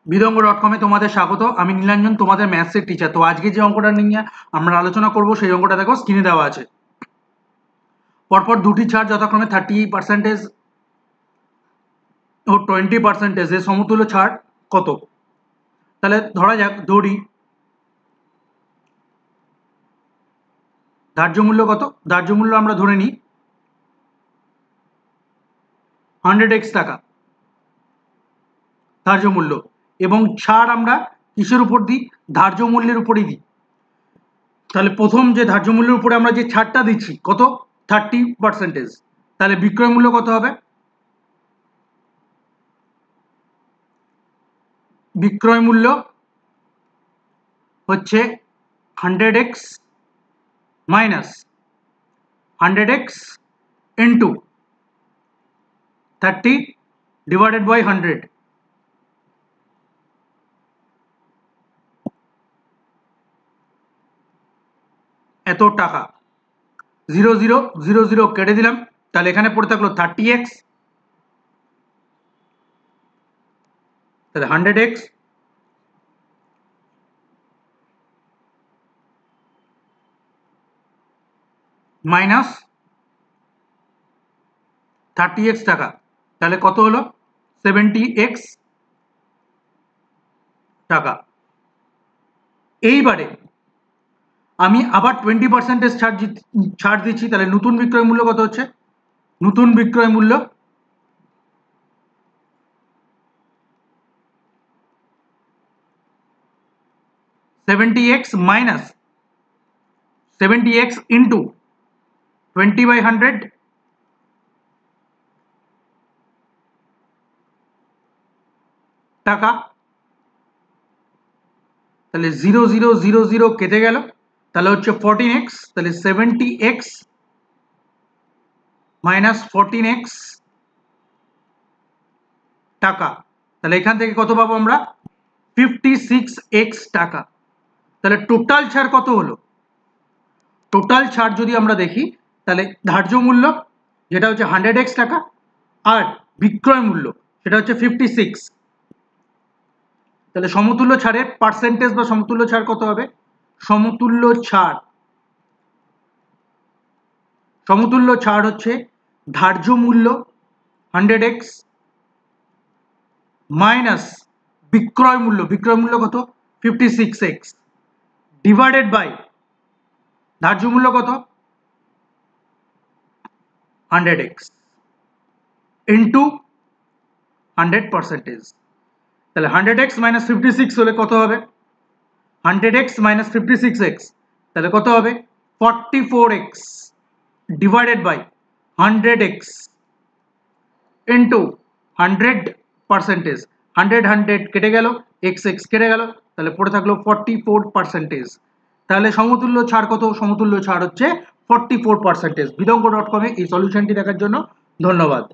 বিদঙ্গ.com তোমাদের স্বাগত। আমি নীলাঞ্জন, তোমাদের ম্যাথসের টিচার। তো আজকে যে অঙ্কটা নিয়ে আমরা আলোচনা করব সেই অঙ্কটা দেখো স্ক্রিনে দেওয়া আছে। পরপর দুটি ছাড় যথাক্রমে 30% ও 20% এর সমতুল্য ছাড় কত? তাহলে ধরা যাক, ধরি ধার্য মূল্য কত? ধার্য মূল্য আমরা ধরে নিই 100x টাকা ধার্য মূল্য, এবং ছাড় আমরা কিসের উপর দিই? ধার্য মূল্যের উপরেই দিই। তাহলে প্রথম যে ধার্য মূল্যের উপরে আমরা যে ছাড়টা দিচ্ছি কত? 30%। তাহলে বিক্রয় মূল্য কত হবে? বিক্রয় মূল্য হচ্ছে 100x minus 100x into 30 divided by 100। এত টাকা। 0 0 0 0 কেটে দিলাম, তাহলে এখানে পড়ে থাকলো 30x, তাহলে 100x মাইনাস 30x টাকা, তাহলে কত হলো? 70x টাকা। এইবারে আমি আবার 20% ছাড় দিচ্ছি, তাহলে নতুন বিক্রয় মূল্য কত হচ্ছে? নতুন বিক্রয় মূল্য 70x মাইনাস 70x ইন্টু 20/100 টাকা। তাহলে 0 0 0 0 কেটে গেল, তাহলে হচ্ছে 14x, তাহলে 70x মাইনাস 14x টাকা। তাহলে এখান থেকে কত পাবো আমরা? 56x টাকা। তাহলে টোটাল ছাড় কত হলো? টোটাল ছাড় যদি আমরা দেখি, তাহলে ধার্য মূল্য যেটা হচ্ছে 100x টাকা, আর বিক্রয় মূল্য সেটা হচ্ছে 56। তাহলে সমতুল্য ছাড়ের পার্সেন্টেজ বা সমতুল্য ছাড় কত হবে? সমতুল্য ছাড় হচ্ছে ধার্য মূল্য 100x মাইনাস বিক্রয় মূল্য কত? 56x ডিভাইডেড বাই ধার্য মূল্য কত? 100x into 100%। তাহলে 100x মাইনাস 56 হলে কত হবে? 100x মাইনাস 56x, তাহলে কত হবে? 44x divided by 100x into 100%। 100 100 কেটে গেল, x x কেটে গেল, তাহলে পড়ে থাকলো 44%। তাহলে সমতুল্য ছাড় কত? সমতুল্য ছাড় হচ্ছে 44%। বিদঙ্গ.com এই সলিউশনটি দেখার জন্য ধন্যবাদ।